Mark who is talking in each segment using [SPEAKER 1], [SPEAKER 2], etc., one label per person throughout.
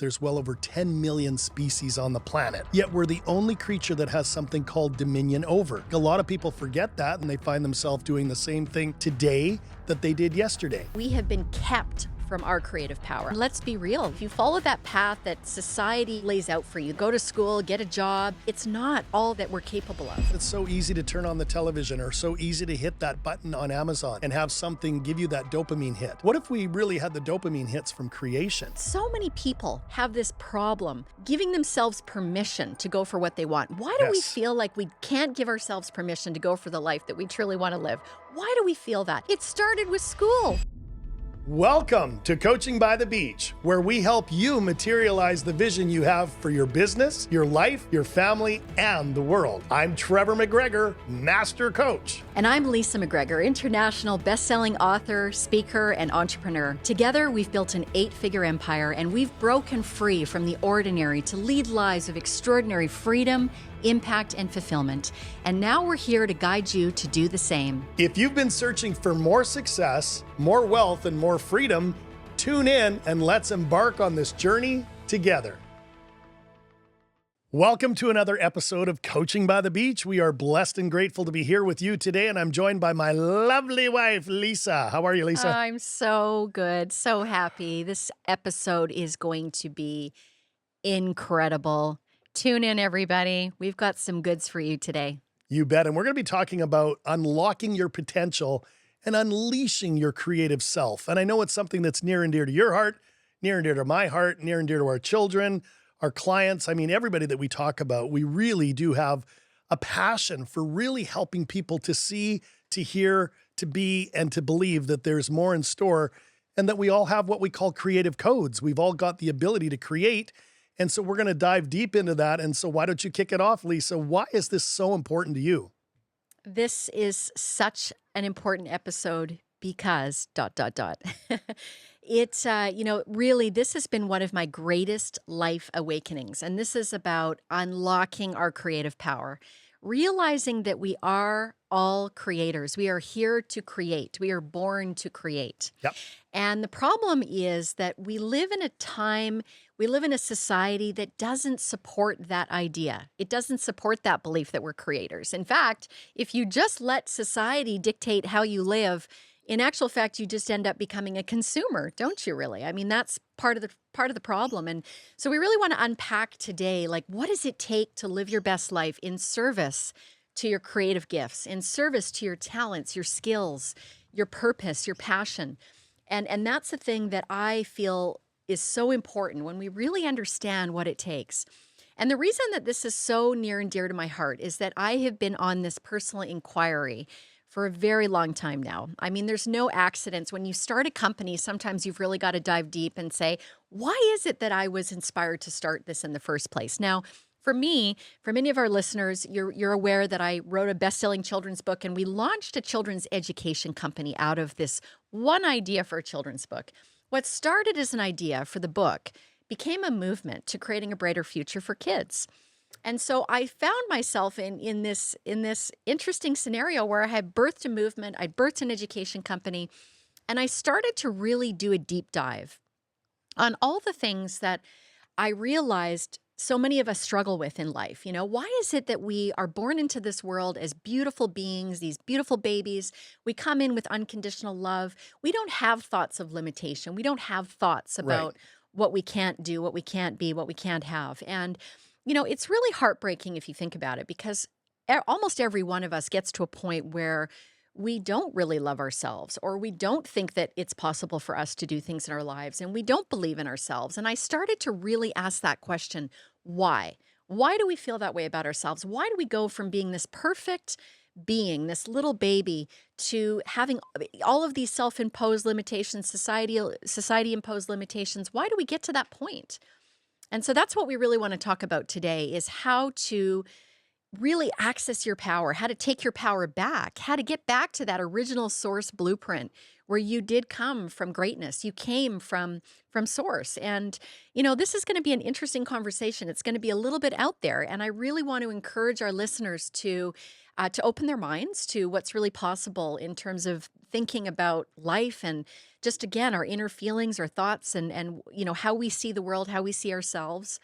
[SPEAKER 1] there's well over 10 million species on the planet. Yet we're the only creature that has something called dominion over. A lot of people forget that and they find themselves doing the same thing today that they did yesterday.
[SPEAKER 2] We have been kept from our creative power. Let's be real. If you follow that path that society lays out for you, go to school, get a job, it's not all that we're capable of.
[SPEAKER 1] It's so easy to turn on the television or so easy to hit that button on Amazon and have something give you that dopamine hit. What if we really had the dopamine hits from creation?
[SPEAKER 2] So many people have this problem giving themselves permission to go for what they want. Why do we feel like we can't give ourselves permission to go for the life that we truly want to live? Why do we feel that? It started with school.
[SPEAKER 1] Welcome to Coaching by the Beach, where we help you materialize the vision you have for your business, your life, your family, and the world. I'm Trevor McGregor, Master Coach.
[SPEAKER 2] And I'm Leesa McGregor, international best-selling author, speaker, and entrepreneur. Together, we've built an 8-figure empire, and we've broken free from the ordinary to lead lives of extraordinary freedom, impact, and fulfillment. And now we're here to guide you to do the same.
[SPEAKER 1] If you've been searching for more success, more wealth, and more freedom, tune in and let's embark on this journey together. Welcome to another episode of Coaching by the Beach. We are blessed and grateful to be here with you today, and I'm joined by my lovely wife, Leesa. How are you, Leesa?
[SPEAKER 2] I'm so good, so happy. This episode is going to be incredible. Tune in, everybody. We've got some goods for you today.
[SPEAKER 1] You bet. And we're going to be talking about unlocking your potential and unleashing your creative self. And I know it's something that's near and dear to your heart, near and dear to my heart, near and dear to our children, our clients. I mean, everybody that we talk about, we really do have a passion for really helping people to see, to hear, to be, and to believe that there's more in store and that we all have what we call creative codes. We've all got the ability to create. And so we're going to dive deep into that. And so why don't you kick it off, Leesa? Why is this so important to you?
[SPEAKER 2] This is such an important episode because ... It's, really, this has been one of my greatest life awakenings. And this is about unlocking our creative power, realizing that we are all creators. We are here to create. We are born to create.
[SPEAKER 1] Yep.
[SPEAKER 2] And the problem is that we live in a society that doesn't support that idea. It doesn't support that belief that we're creators. In fact, if you just let society dictate how you live, in actual fact, you just end up becoming a consumer, don't you really? I mean, that's part of the problem. And so we really want to unpack today, like, what does it take to live your best life in service to your creative gifts, in service to your talents, your skills, your purpose, your passion. And that's the thing that I feel is so important when we really understand what it takes. And the reason that this is so near and dear to my heart is that I have been on this personal inquiry for a very long time now. I mean, there's no accidents. When you start a company, sometimes you've really got to dive deep and say, why is it that I was inspired to start this in the first place? Now, for me, for many of our listeners, you're aware that I wrote a best-selling children's book, and we launched a children's education company out of this one idea for a children's book. What started as an idea for the book became a movement to creating a brighter future for kids. And so I found myself in this interesting scenario where I had birthed a movement, I birthed an education company, and I started to really do a deep dive on all the things that I realized so many of us struggle with in life. You know, why is it that we are born into this world as beautiful beings, these beautiful babies? We come in with unconditional love. We don't have thoughts of limitation. We don't have thoughts about what we can't do, what we can't be, what we can't have. And it's really heartbreaking if you think about it, because almost every one of us gets to a point where we don't really love ourselves, or we don't think that it's possible for us to do things in our lives, and we don't believe in ourselves. And I started to really ask that question, why? Why do we feel that way about ourselves? Why do we go from being this perfect being, this little baby, to having all of these self-imposed limitations, society-imposed limitations? Why do we get to that point? And so that's what we really want to talk about today, is how to really access your power, how to take your power back, how to get back to that original source blueprint where you did come from greatness. You came from source. And, this is going to be an interesting conversation. It's going to be a little bit out there. And I really want to encourage our listeners to to open their minds to what's really possible in terms of thinking about life and just again our inner feelings, our thoughts, and how we see the world, how we see ourselves.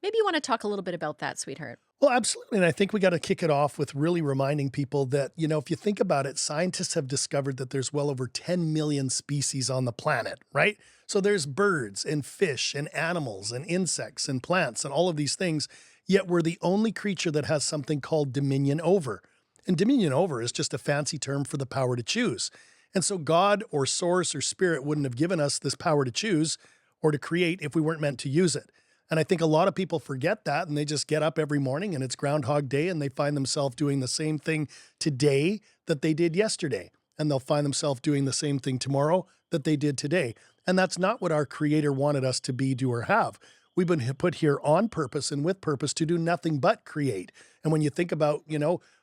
[SPEAKER 2] Maybe you want to talk a little bit about that, sweetheart.
[SPEAKER 1] Well, absolutely. And I think we got to kick it off with really reminding people that, if you think about it, scientists have discovered that there's well over 10 million species on the planet, right? So there's birds and fish and animals and insects and plants and all of these things. Yet we're the only creature that has something called dominion over. And dominion over is just a fancy term for the power to choose. And so God or source or spirit wouldn't have given us this power to choose or to create if we weren't meant to use it. And I think a lot of people forget that and they just get up every morning and it's Groundhog Day and they find themselves doing the same thing today that they did yesterday. And they'll find themselves doing the same thing tomorrow that they did today. And that's not what our Creator wanted us to be, do, or have. We've been put here on purpose and with purpose to do nothing but create. And when you think about,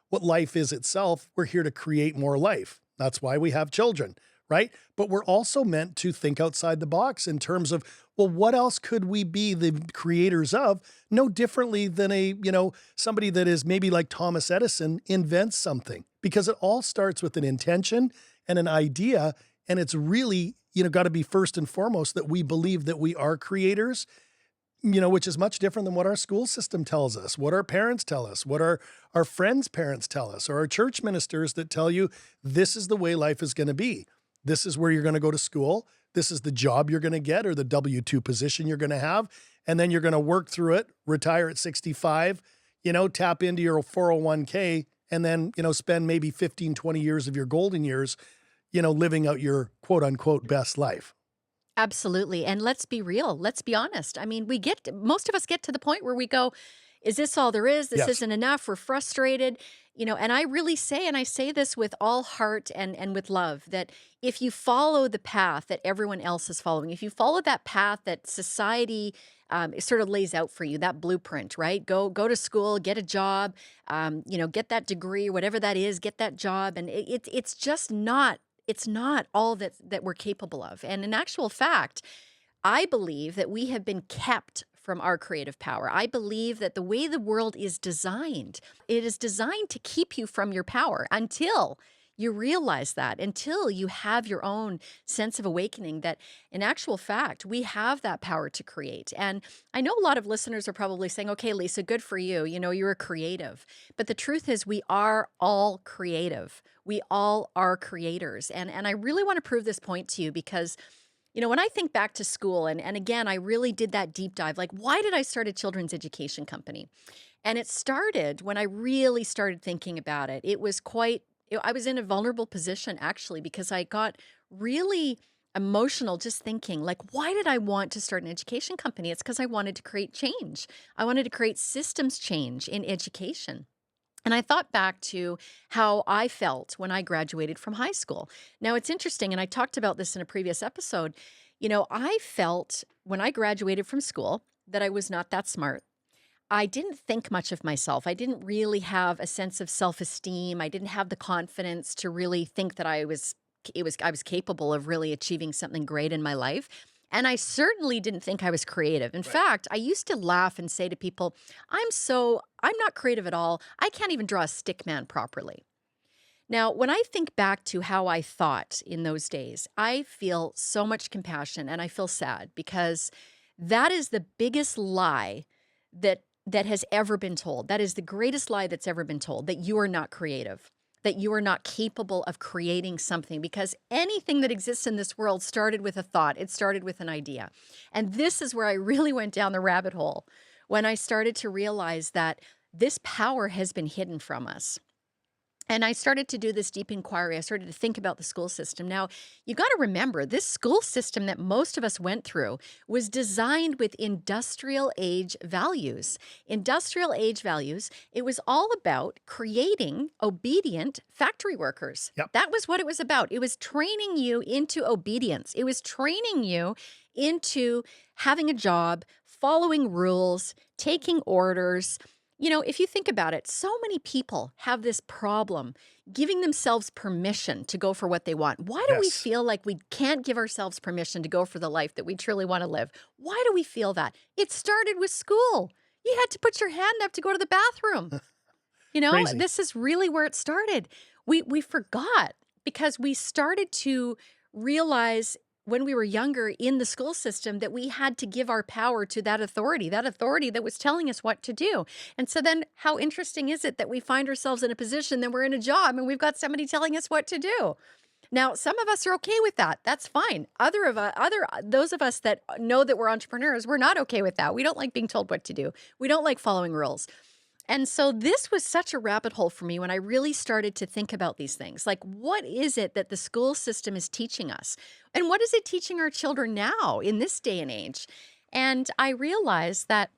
[SPEAKER 1] what life is itself, we're here to create more life. That's why we have children, right? But we're also meant to think outside the box in terms of, well, what else could we be the creators of? No differently than somebody that is maybe like Thomas Edison invents something, because it all starts with an intention and an idea. And it's really, got to be first and foremost that we believe that we are creators, which is much different than what our school system tells us, what our parents tell us, what our friends' parents tell us, or our church ministers that tell you this is the way life is going to be. This is where you're going to go to school. This is the job you're going to get or the W-2 position you're going to have. And then you're going to work through it, retire at 65, tap into your 401k, and then, spend maybe 15, 20 years of your golden years, living out your quote unquote best life.
[SPEAKER 2] Absolutely. And let's be real. Let's be honest. I mean, most of us get to the point where we go, is this all there is? This
[SPEAKER 1] Yes.
[SPEAKER 2] isn't enough. We're frustrated. And I really say, and I say this with all heart and with love, that if you follow the path that everyone else is following, if you follow that path that society sort of lays out for you, that blueprint, right? Go to school, get a job, get that degree, whatever that is, get that job. And it's just not, it's not all that we're capable of. And in actual fact, I believe that we have been kept from our creative power. I believe that the way the world is designed, it is designed to keep you from your power until you realize that, until you have your own sense of awakening that in actual fact, we have that power to create. And I know a lot of listeners are probably saying, okay, Leesa, good for you. You're a creative. But the truth is we are all creative. We all are creators. And I really want to prove this point to you because when I think back to school, and again, I really did that deep dive, like, why did I start a children's education company? And it started when I really started thinking about it. It was I was in a vulnerable position, actually, because I got really emotional just thinking, like, why did I want to start an education company? It's because I wanted to create change. I wanted to create systems change in education. And I thought back to how I felt when I graduated from high school. Now, it's interesting, and I talked about this in a previous episode. I felt when I graduated from school that I was not that smart. I didn't think much of myself. I didn't really have a sense of self-esteem. I didn't have the confidence to really think that I was capable of really achieving something great in my life. And I certainly didn't think I was creative. In fact, I used to laugh and say to people, I'm not creative at all. I can't even draw a stick man properly. Now, when I think back to how I thought in those days, I feel so much compassion and I feel sad because that is the biggest lie that has ever been told. That is the greatest lie that's ever been told, that you are not creative, that you are not capable of creating something, because anything that exists in this world started with a thought. It started with an idea. And this is where I really went down the rabbit hole when I started to realize that this power has been hidden from us. And I started to do this deep inquiry. I started to think about the school system. Now, you got to remember, this school system that most of us went through was designed with industrial age values. Industrial age values, it was all about creating obedient factory workers.
[SPEAKER 1] Yep.
[SPEAKER 2] That was what it was about. It was training you into obedience. It was training you into having a job, following rules, taking orders. If you think about it, so many people have this problem giving themselves permission to go for what they want. Why do we
[SPEAKER 1] Yes.
[SPEAKER 2] feel like we can't give ourselves permission to go for the life that we truly want to live? Why do we feel that? It started with school. You had to put your hand up to go to the bathroom. You know,
[SPEAKER 1] Crazy.
[SPEAKER 2] this is really where it started. We forgot because we started to realize when we were younger in the school system that we had to give our power to that authority that was telling us what to do. And so then how interesting is it that we find ourselves in a position that we're in a job and we've got somebody telling us what to do? Now, some of us are okay with that. That's fine. Those of us that know that we're entrepreneurs, we're not okay with that. We don't like being told what to do. We don't like following rules. And so this was such a rabbit hole for me when I really started to think about these things. Like, what is it that the school system is teaching us? And what is it teaching our children now in this day and age? And I realized that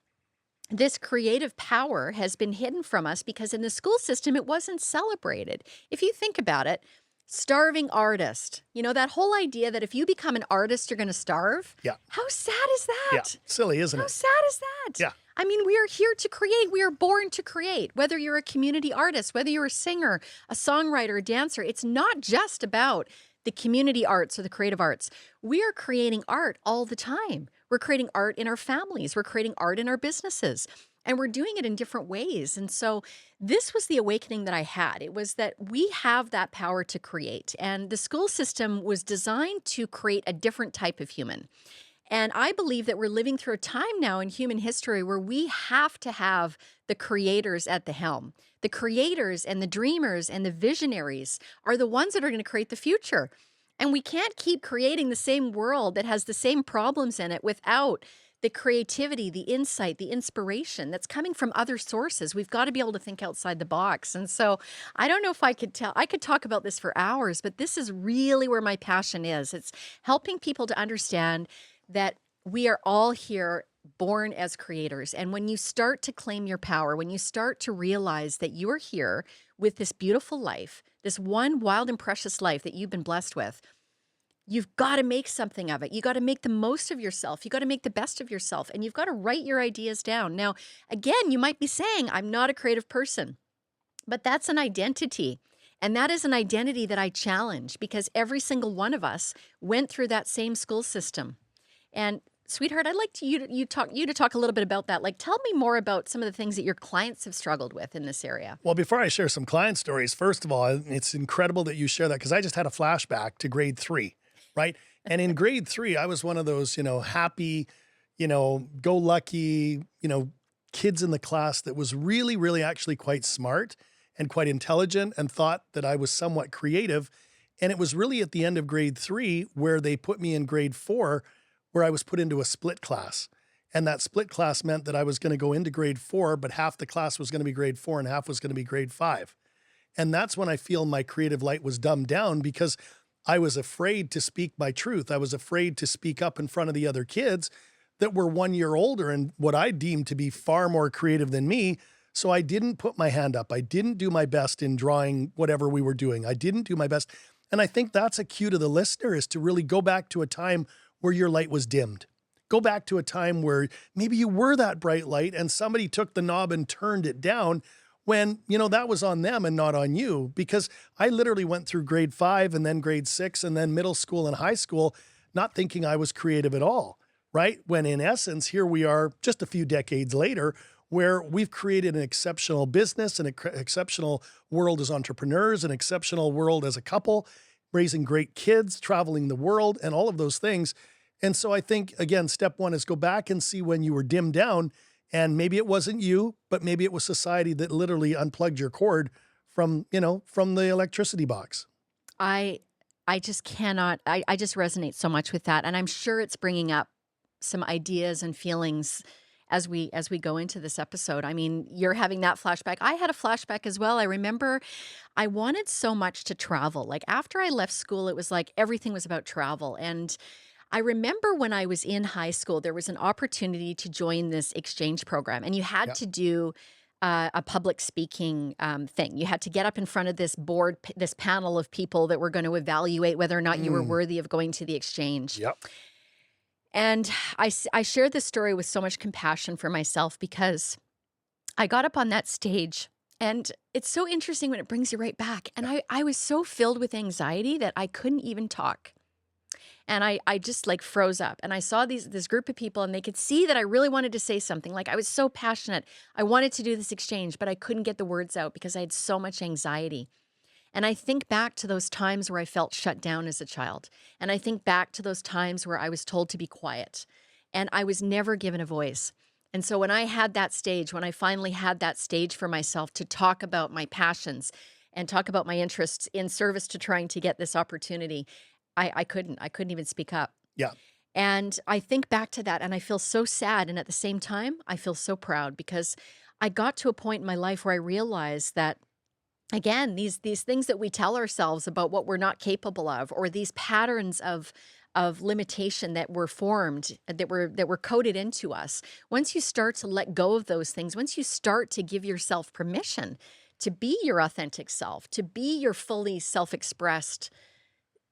[SPEAKER 2] this creative power has been hidden from us because in the school system, it wasn't celebrated. If you think about it, starving artist, that whole idea that if you become an artist, you're going to starve.
[SPEAKER 1] Yeah.
[SPEAKER 2] How sad is
[SPEAKER 1] Yeah.
[SPEAKER 2] that?
[SPEAKER 1] Silly, isn't
[SPEAKER 2] How
[SPEAKER 1] it?
[SPEAKER 2] sad is that?
[SPEAKER 1] Yeah.
[SPEAKER 2] I mean, we are here to create. We are born to create. Whether you're a community artist, whether you're a singer, a songwriter, a dancer, it's not just about the community arts or the creative arts. We are creating art all the time. We're creating art in our families. We're creating art in our businesses. And we're doing it in different ways. And so this was the awakening that I had. It was that we have that power to create. And the school system was designed to create a different type of human. And I believe that we're living through a time now in human history where we have to have the creators at the helm. The creators and the dreamers and the visionaries are the ones that are going to create the future. And we can't keep creating the same world that has the same problems in it without the creativity, the insight, the inspiration that's coming from other sources. We've got to be able to think outside the box. And so I don't know if I could talk about this for hours, but this is really where my passion is. It's helping people to understand that we are all here born as creators. And when you start to claim your power, when you start to realize that you're here with this beautiful life, this one wild and precious life that you've been blessed with, you've got to make something of it. You got to make the most of yourself. You got to make the best of yourself, and you've got to write your ideas down. Now, again, you might be saying, I'm not a creative person, but that's an identity. And that is an identity that I challenge because every single one of us went through that same school system. And sweetheart, I'd like you to talk a little bit about that. Like, tell me more about some of the things that your clients have struggled with in this area.
[SPEAKER 1] Well, before I share some client stories, first of all, it's incredible that you share that because I just had a flashback to grade 3, right? And in grade 3, I was one of those, happy, go lucky, kids in the class that was really, really actually quite smart and quite intelligent and thought that I was somewhat creative. And it was really at the end of grade 3 where they put me in grade 4 where I was put into a split class. And that split class meant that I was going to go into grade 4, but half the class was going to be grade 4 and half was going to be grade 5. And that's when I feel my creative light was dumbed down because I was afraid to speak my truth. I was afraid to speak up in front of the other kids that were 1 year older and what I deemed to be far more creative than me. So I didn't put my hand up. I didn't do my best in drawing whatever we were doing. I didn't do my best. And I think that's a cue to the listener is to really go back to a time where your light was dimmed. Go back to a time where maybe you were that bright light and somebody took the knob and turned it down when, that was on them and not on you. Because I literally went through grade 5 and then grade 6 and then middle school and high school, not thinking I was creative at all, right? When in essence, here we are just a few decades later, where we've created an exceptional business, an exceptional world as entrepreneurs, an exceptional world as a couple, raising great kids, traveling the world, and all of those things. And so I think, again, step 1 is go back and see when you were dimmed down, and maybe it wasn't you, but maybe it was society that literally unplugged your cord from the electricity box.
[SPEAKER 2] I just cannot, I just resonate so much with that. And I'm sure it's bringing up some ideas and feelings as we go into this episode. I mean, you're having that flashback. I had a flashback as well. I remember I wanted so much to travel. Like after I left school, it was like everything was about travel. And I remember when I was in high school, there was an opportunity to join this exchange program, and you had
[SPEAKER 1] Yep.
[SPEAKER 2] to do a public speaking thing. You had to get up in front of this board, this panel of people that were going to evaluate whether or not you were worthy of going to the exchange.
[SPEAKER 1] Yep.
[SPEAKER 2] And I shared this story with so much compassion for myself because I got up on that stage, and it's so interesting when it brings you right back. And I was so filled with anxiety that I couldn't even talk. And I just like froze up and I saw this group of people and they could see that I really wanted to say something. Like I was so passionate. I wanted to do this exchange, but I couldn't get the words out because I had so much anxiety. And I think back to those times where I felt shut down as a child. And I think back to those times where I was told to be quiet and I was never given a voice. And so when I had that stage, when I finally had that stage for myself to talk about my passions and talk about my interests in service to trying to get this opportunity, I couldn't even speak up.
[SPEAKER 1] Yeah.
[SPEAKER 2] And I think back to that and I feel so sad. And at the same time, I feel so proud because I got to a point in my life where I realized that again, these things that we tell ourselves about what we're not capable of, or these patterns of limitation that were formed, that were coded into us. Once you start to let go of those things, once you start to give yourself permission to be your authentic self, to be your fully self-expressed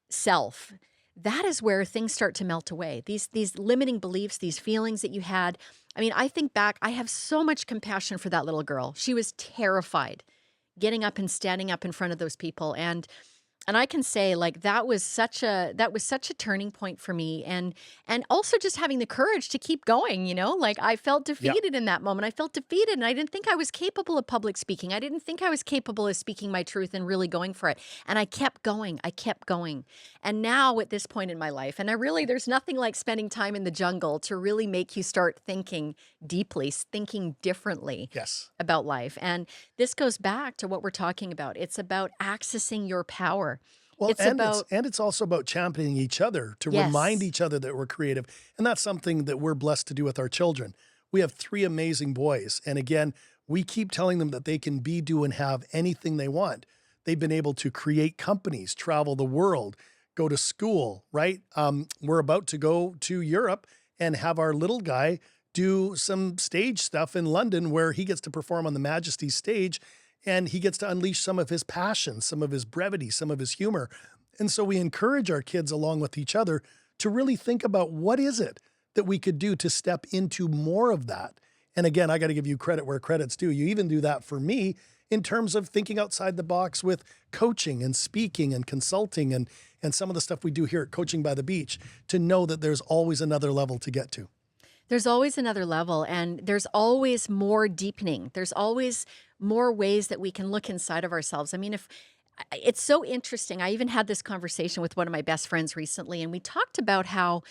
[SPEAKER 2] self, that is where things start to melt away. These limiting beliefs, these feelings that you had. I mean, I think back, I have so much compassion for that little girl. She was terrified getting up and standing up in front of those people. And I can say like that was such a turning point for me and also just having the courage to keep going, you know? Like I felt
[SPEAKER 1] Yeah.
[SPEAKER 2] defeated in that moment. I felt defeated and I didn't think I was capable of public speaking. I didn't think I was capable of speaking my truth and really going for it. And I kept going. I kept going. And now at this point in my life, and I really there's nothing like spending time in the jungle to really make you start thinking deeply, thinking differently
[SPEAKER 1] Yes.
[SPEAKER 2] about life. And this goes back to what we're talking about. It's about accessing your power.
[SPEAKER 1] Well,
[SPEAKER 2] It's about,
[SPEAKER 1] and it's also about championing each other to remind
[SPEAKER 2] yes,
[SPEAKER 1] each other that we're creative. And that's something that we're blessed to do with our children. We have three amazing boys. And again, we keep telling them that they can be, do, and have anything they want. They've been able to create companies, travel the world, go to school, right? We're about to go to Europe and have our little guy do some stage stuff in London where he gets to perform on the Majesty stage and he gets to unleash some of his passion, some of his brevity, some of his humor. And so we encourage our kids along with each other to really think about what is it that we could do to step into more of that. And again, I got to give you credit where credit's due. You even do that for me in terms of thinking outside the box with coaching and speaking and consulting and some of the stuff we do here at Coaching by the Beach to know that there's always another level to get to.
[SPEAKER 2] there's always another level and there's always more deepening. There's always more ways that we can look inside of ourselves. I mean, if it's so interesting. I even had this conversation with one of my best friends recently, and we talked about how,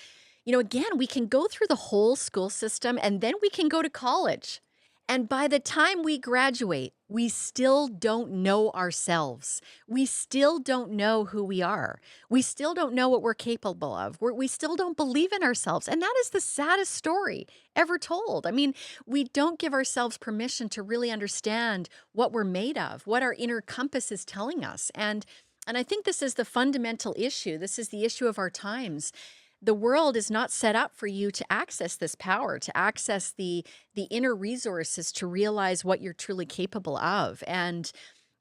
[SPEAKER 2] again, we can go through the whole school system and then we can go to college. And by the time we graduate, we still don't know ourselves. We still don't know who we are. We still don't know what we're capable of. We still don't believe in ourselves. And that is the saddest story ever told. I mean, we don't give ourselves permission to really understand what we're made of, what our inner compass is telling us. And I think this is the fundamental issue. This is the issue of our times. The world is not set up for you to access this power, to access the inner resources to realize what you're truly capable of. And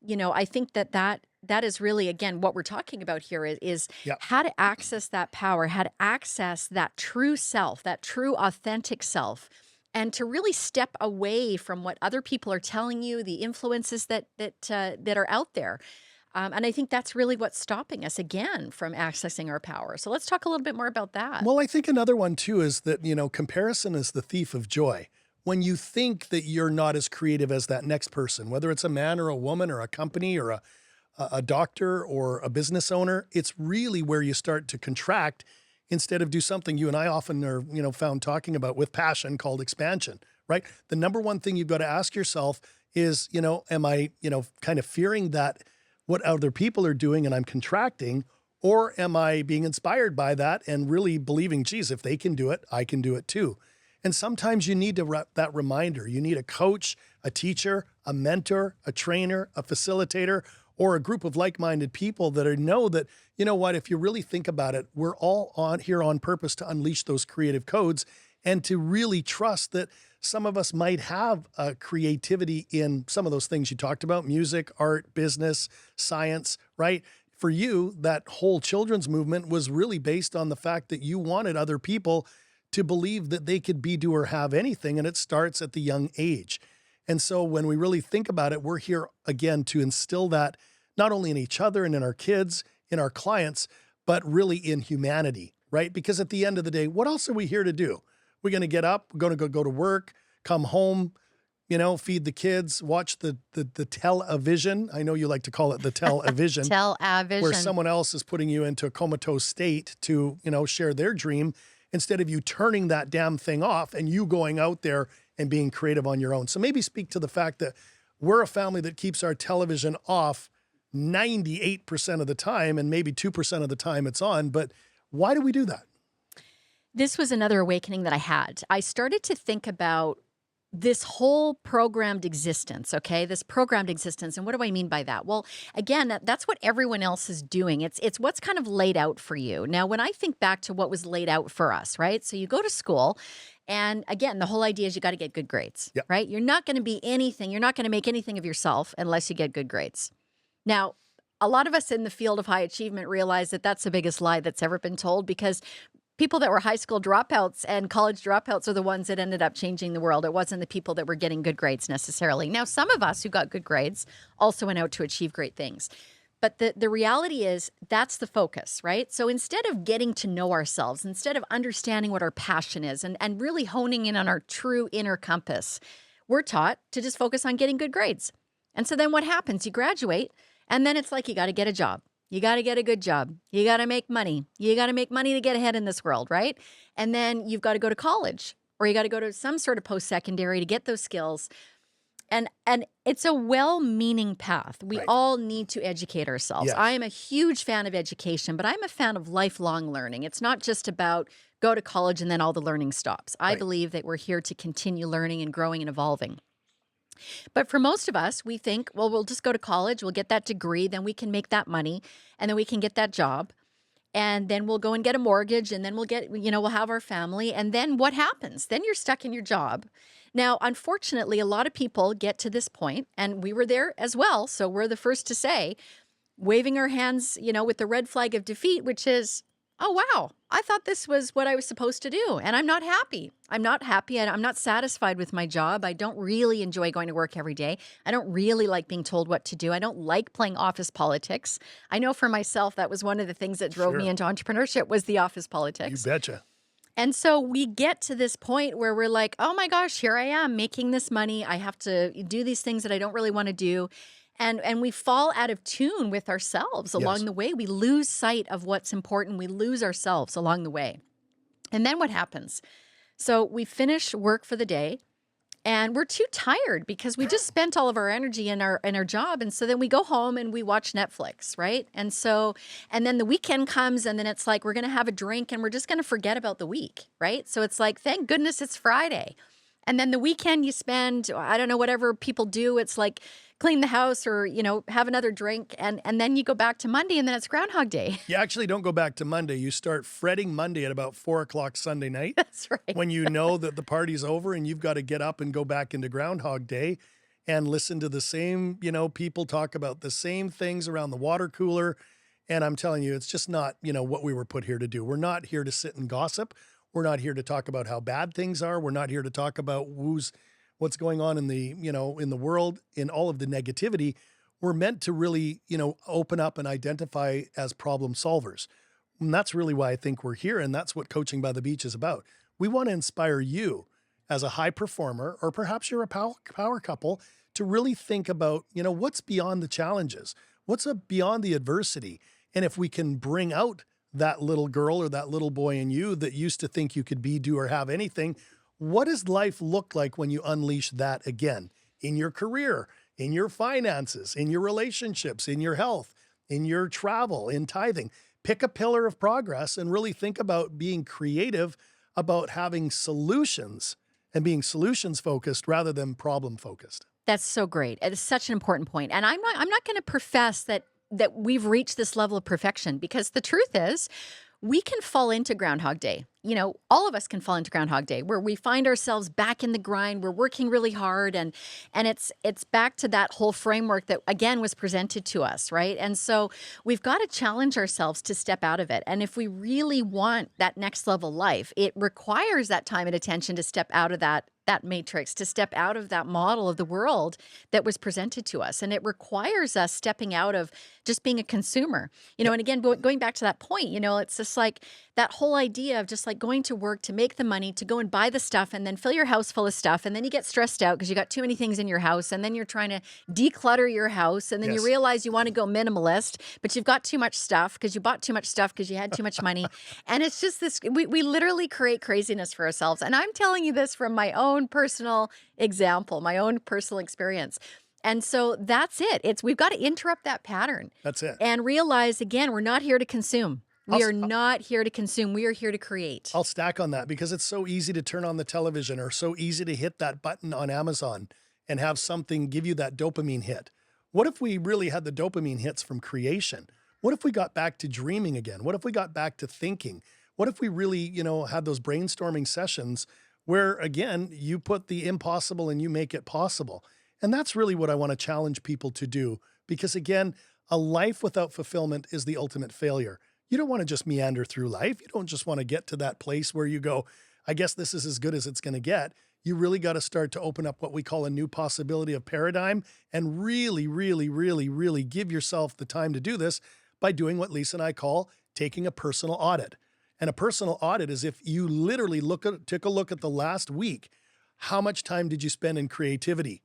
[SPEAKER 2] I think that is really again what we're talking about here is
[SPEAKER 1] Yeah.
[SPEAKER 2] how to access that power, how to access that true self, that true authentic self, and to really step away from what other people are telling you, the influences that are out there. And I think that's really what's stopping us again from accessing our power. So let's talk a little bit more about that.
[SPEAKER 1] Well, I think another one too is that, comparison is the thief of joy. When you think that you're not as creative as that next person, whether it's a man or a woman or a company or a doctor or a business owner, it's really where you start to contract instead of do something you and I often are, found talking about with passion called expansion, right? The number one thing you've got to ask yourself is, am I, kind of fearing that what other people are doing and I'm contracting, or am I being inspired by that and really believing, geez, if they can do it, I can do it too. And sometimes you need that reminder. You need a coach, a teacher, a mentor, a trainer, a facilitator, or a group of like-minded people that know that, you know what, if you really think about it, we're all on here on purpose to unleash those creative codes and to really trust that some of us might have a creativity in some of those things you talked about, music, art, business, science, right? For you, that whole children's movement was really based on the fact that you wanted other people to believe that they could be, do, or have anything. And it starts at the young age. And so when we really think about it, we're here again to instill that not only in each other and in our kids, in our clients, but really in humanity, right? Because at the end of the day, what else are we here to do? We're going to get up, we're going to go to work, come home, feed the kids, watch the television. I know you like to call it the television,
[SPEAKER 2] Tell a
[SPEAKER 1] where
[SPEAKER 2] vision.
[SPEAKER 1] someone else is putting you into a comatose state to, share their dream instead of you turning that damn thing off and you going out there and being creative on your own. So maybe speak to the fact that we're a family that keeps our television off 98% of the time and maybe 2% of the time it's on. But why do we do that?
[SPEAKER 2] This was another awakening that I had. I started to think about this whole programmed existence, okay? This programmed existence. And what do I mean by that? Well, again, that's what everyone else is doing. It's what's kind of laid out for you. Now, when I think back to what was laid out for us, right? So you go to school, and again, the whole idea is you got to get good grades,
[SPEAKER 1] Yep.
[SPEAKER 2] right? You're not going to be anything, you're not going to make anything of yourself unless you get good grades. Now, a lot of us in the field of high achievement realize that that's the biggest lie that's ever been told, because people that were high school dropouts and college dropouts are the ones that ended up changing the world. It wasn't the people that were getting good grades necessarily. Now, some of us who got good grades also went out to achieve great things. But the reality is that's the focus, right? So instead of getting to know ourselves, instead of understanding what our passion is and really honing in on our true inner compass, we're taught to just focus on getting good grades. And so then what happens? You graduate, and then it's like you got to get a job. You got to get a good job. You got to make money. You got to make money to get ahead in this world, right? And then you've got to go to college, or you got to go to some sort of post-secondary to get those skills. And it's a well-meaning path. We
[SPEAKER 1] Right.
[SPEAKER 2] all need to educate ourselves.
[SPEAKER 1] Yes.
[SPEAKER 2] I am a huge fan of education, but I'm a fan of lifelong learning. It's not just about go to college and then all the learning stops. I
[SPEAKER 1] Right.
[SPEAKER 2] believe that we're here to continue learning and growing and evolving. But for most of us, we think, well, we'll just go to college, we'll get that degree, then we can make that money, and then we can get that job. And then we'll go and get a mortgage, and then we'll have our family. And then what happens? Then you're stuck in your job. Now, unfortunately, a lot of people get to this point, and we were there as well. So we're the first to say, waving our hands, with the red flag of defeat, which is, oh, wow, I thought this was what I was supposed to do, and I'm not happy. I'm not happy, and I'm not satisfied with my job. I don't really enjoy going to work every day. I don't really like being told what to do. I don't like playing office politics. I know for myself, that was one of the things that drove me
[SPEAKER 1] Sure.
[SPEAKER 2] into entrepreneurship was the office
[SPEAKER 1] You
[SPEAKER 2] politics.
[SPEAKER 1] betcha.
[SPEAKER 2] And so we get to this point where we're like, oh my gosh, here I am making this money. I have to do these things that I don't really want to do. And we fall out of tune with ourselves along
[SPEAKER 1] Yes.
[SPEAKER 2] the way. We lose sight of what's important. We lose ourselves along the way. And then what happens? So we finish work for the day, and we're too tired because we just spent all of our energy in our job. And so then we go home and we watch Netflix, right? And then the weekend comes, and then it's like we're going to have a drink and we're just going to forget about the week, right? So it's like, thank goodness it's Friday. And then the weekend you spend, I don't know, whatever people do, it's like clean the house or, have another drink. And then you go back to Monday, and then it's Groundhog Day.
[SPEAKER 1] You actually don't go back to Monday. You start fretting Monday at about 4 o'clock Sunday night
[SPEAKER 2] That's right.
[SPEAKER 1] when you know that the party's over and you've got to get up and go back into Groundhog Day and listen to the same, people talk about the same things around the water cooler. And I'm telling you, it's just not, what we were put here to do. We're not here to sit and gossip. We're not here to talk about how bad things are. We're not here to talk about what's going on in the, in the world, in all of the negativity. We're meant to really, open up and identify as problem solvers. And that's really why I think we're here. And that's what Coaching by the Beach is about. We want to inspire you as a high performer, or perhaps you're a power couple, to really think about, what's beyond the challenges, what's beyond the adversity. And if we can bring out that little girl or that little boy in you that used to think you could be, do, or have anything, what does life look like when you unleash that again in your career, in your finances, in your relationships, in your health, in your travel, in tithing? Pick a pillar of progress and really think about being creative, about having solutions and being solutions focused rather than problem focused.
[SPEAKER 2] That's so great. It is such an important point. And I'm not going to profess that we've reached this level of perfection, because the truth is we can fall into Groundhog Day. All of us can fall into Groundhog Day, where we find ourselves back in the grind. We're working really hard, and it's back to that whole framework that again was presented to us, right? And so we've got to challenge ourselves to step out of it. And if we really want that next level life, it requires that time and attention to step out of that that matrix, to step out of that model of the world that was presented to us. And it requires us stepping out of just being a consumer.
[SPEAKER 1] Yep.
[SPEAKER 2] And again, going back to that point, it's just like that whole idea of just like going to work to make the money, to go and buy the stuff and then fill your house full of stuff. And then you get stressed out because you got too many things in your house. And then you're trying to declutter your house. And then you
[SPEAKER 1] Yes.
[SPEAKER 2] realize you want to go minimalist, but you've got too much stuff because you bought too much stuff because you had too much money. And it's just this, we literally create craziness for ourselves. And I'm telling you this from my own personal example, my own personal experience. And so that's it. We've got to interrupt that pattern
[SPEAKER 1] That's it.
[SPEAKER 2] and realize, again, we're not here to consume. We
[SPEAKER 1] I'll-
[SPEAKER 2] are not here to consume. We are here to create.
[SPEAKER 1] I'll stack on that because it's so easy to turn on the television or so easy to hit that button on Amazon and have something give you that dopamine hit. What if we really had the dopamine hits from creation? What if we got back to dreaming again? What if we got back to thinking? What if we really, had those brainstorming sessions where, again, you put the impossible and you make it possible? And that's really what I want to challenge people to do because, again, a life without fulfillment is the ultimate failure. You don't want to just meander through life. You don't just want to get to that place where you go, I guess this is as good as it's going to get. You really got to start to open up what we call a new possibility of paradigm and really, really, really, really give yourself the time to do this by doing what Leesa and I call taking a personal audit. And a personal audit is if you literally took a look at the last week, how much time did you spend in creativity?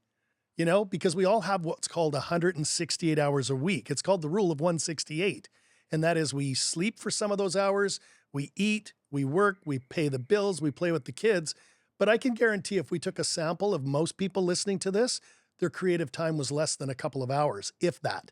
[SPEAKER 1] Because we all have what's called 168 hours a week. It's called the rule of 168. And that is we sleep for some of those hours, we eat, we work, we pay the bills, we play with the kids. But I can guarantee if we took a sample of most people listening to this, their creative time was less than a couple of hours, if that.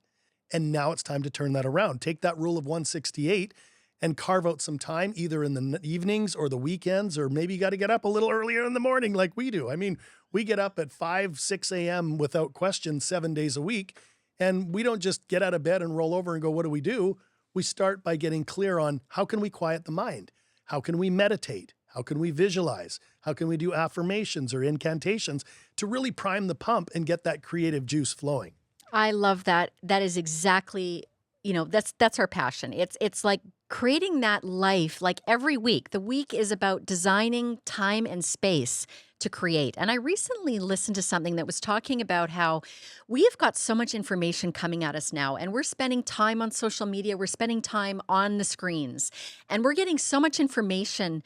[SPEAKER 1] And now it's time to turn that around. Take that rule of 168 and carve out some time either in the evenings or the weekends, or maybe you got to get up a little earlier in the morning like we do. I mean, we get up at 5, 6 a.m. without question 7 days a week. And we don't just get out of bed and roll over and go, what do? We start by getting clear on how can we quiet the mind? How can we meditate? How can we visualize? How can we do affirmations or incantations to really prime the pump and get that creative juice flowing?
[SPEAKER 2] I love that. That is exactly, that's our passion. It's like creating that life like every week. The week is about designing time and space to create. And I recently listened to something that was talking about how we have got so much information coming at us now, and we're spending time on social media, we're spending time on the screens, and we're getting so much information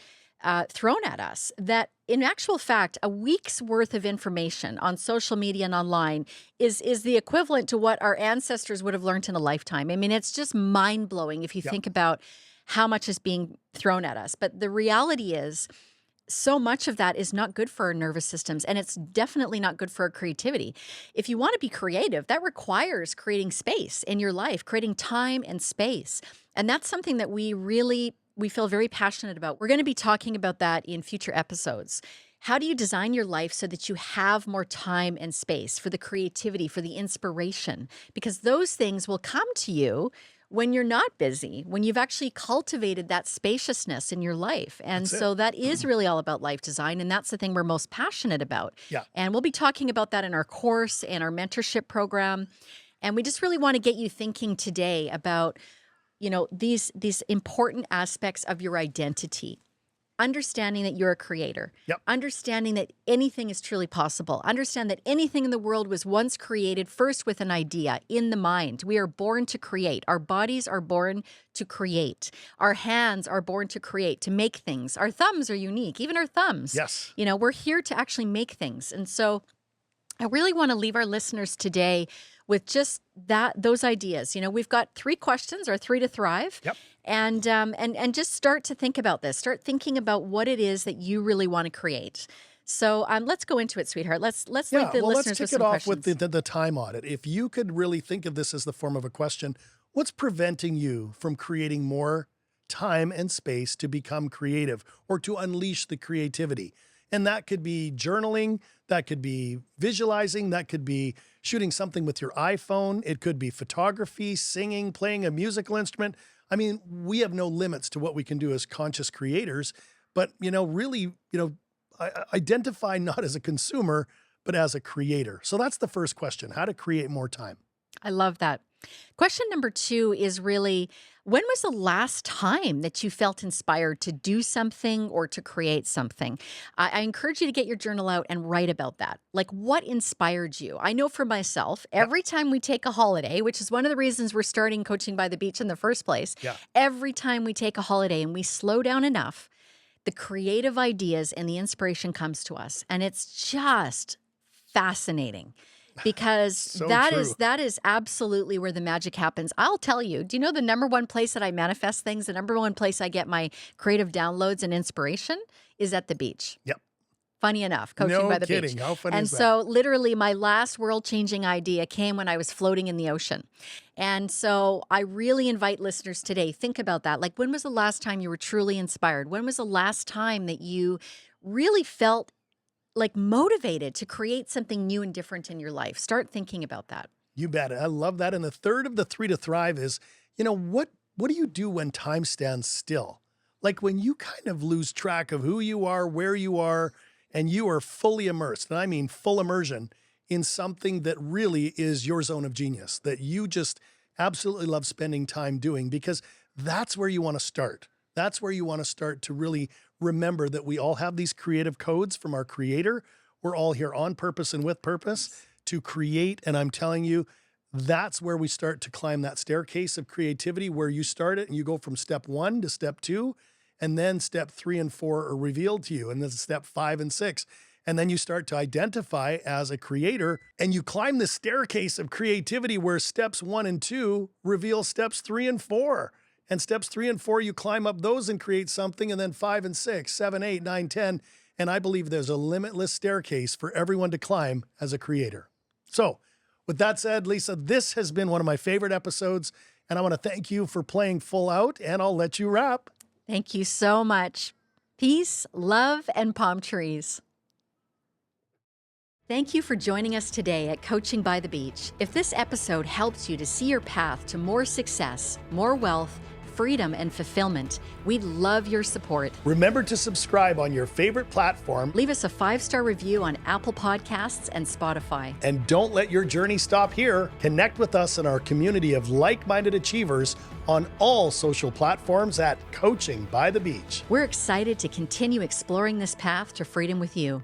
[SPEAKER 2] thrown at us that in actual fact, a week's worth of information on social media and online is the equivalent to what our ancestors would have learned in a lifetime. I mean, it's just mind blowing if you think about how much is being thrown at us. But the reality is, so much of that is not good for our nervous systems, and it's definitely not good for our creativity. If you want to be creative, that requires creating space in your life, creating time and space. And that's something that we feel very passionate about. We're going to be talking about that in future episodes. How do you design your life so that you have more time and space for the creativity, for the inspiration? Because those things will come to you when you're not busy, when you've actually cultivated that spaciousness in your life. And so that is really all about life design. And that's the thing we're most passionate about.
[SPEAKER 1] Yeah.
[SPEAKER 2] And we'll be talking about that in our course and our mentorship program. And we just really want to get you thinking today about, these important aspects of your identity. Understanding that you're a creator.
[SPEAKER 1] Yep.
[SPEAKER 2] Understanding that anything is truly possible. Understand that anything in the world was once created first with an idea in the mind. We are born to create. Our bodies are born to create. Our hands are born to create, to make things. Our thumbs are unique, even our thumbs.
[SPEAKER 1] Yes.
[SPEAKER 2] We're here to actually make things. And so I really want to leave our listeners today with just those ideas. We've got 3 questions, or 3 to thrive.
[SPEAKER 1] Yep.
[SPEAKER 2] And just start to think about this. Start thinking about what it is that you really want to create. So let's go into it, sweetheart. Let's leave the listeners with
[SPEAKER 1] let's kick
[SPEAKER 2] some
[SPEAKER 1] it off
[SPEAKER 2] questions.
[SPEAKER 1] with the time audit. If you could really think of this as the form of a question, what's preventing you from creating more time and space to become creative or to unleash the creativity? And that could be journaling, that could be visualizing, that could be shooting something with your iPhone, it could be photography, singing, playing a musical instrument. I mean, we have no limits to what we can do as conscious creators, but, really, identify not as a consumer, but as a creator. So that's the first question, how to create more time.
[SPEAKER 2] I love that. Question number 2 is really, when was the last time that you felt inspired to do something or to create something? I encourage you to get your journal out and write about that. Like, what inspired you? I know for myself,
[SPEAKER 1] Yeah.
[SPEAKER 2] every time we take a holiday, which is one of the reasons we're starting Coaching by the Beach in the first place,
[SPEAKER 1] Yeah.
[SPEAKER 2] every time we take a holiday and we slow down enough, the creative ideas and the inspiration comes to us. And it's just fascinating because
[SPEAKER 1] So
[SPEAKER 2] that
[SPEAKER 1] true.
[SPEAKER 2] is absolutely where the magic happens. I'll tell you, do you know the number one place that I manifest things, the number one place I get my creative downloads and inspiration is at the beach.
[SPEAKER 1] Yep.
[SPEAKER 2] Funny enough, Coaching
[SPEAKER 1] No
[SPEAKER 2] by the Beach.
[SPEAKER 1] kidding. How funny
[SPEAKER 2] And
[SPEAKER 1] is that?
[SPEAKER 2] so literally my last world-changing idea came when I was floating in the ocean. And so I really invite listeners today, think about that. Like, when was the last time you were truly inspired? When was the last time that you really felt like motivated to create something new and different in your life? Start thinking about that.
[SPEAKER 1] You bet. I love that. And the third of the 3 to thrive is, what do you do when time stands still? Like when you kind of lose track of who you are, where you are, and you are fully immersed, and I mean full immersion in something that really is your zone of genius, that you just absolutely love spending time doing, because that's where you want to start. That's where you want to start to really remember that we all have these creative codes from our creator. We're all here on purpose and with purpose to create. And I'm telling you, that's where we start to climb that staircase of creativity, where you start it and you go from step 1 to step 2. And then step 3 and 4 are revealed to you. And then step 5 and 6. And then you start to identify as a creator, and you climb the staircase of creativity where steps 1 and 2 reveal steps 3 and 4. And steps 3 and 4, you climb up those and create something. And then 5 and 6, 7, 8, 9, 10. And I believe there's a limitless staircase for everyone to climb as a creator. So with that said, Leesa, this has been one of my favorite episodes. And I want to thank you for playing full out, and I'll let you wrap.
[SPEAKER 2] Thank you so much. Peace, love, and palm trees. Thank you for joining us today at Coaching by the Beach. If this episode helps you to see your path to more success, more wealth, freedom, and fulfillment, we'd love your support.
[SPEAKER 1] Remember to subscribe on your favorite platform.
[SPEAKER 2] Leave us a 5-star review on Apple Podcasts and Spotify.
[SPEAKER 1] And don't let your journey stop here. Connect with us in our community of like-minded achievers on all social platforms at Coaching by the Beach.
[SPEAKER 2] We're excited to continue exploring this path to freedom with you.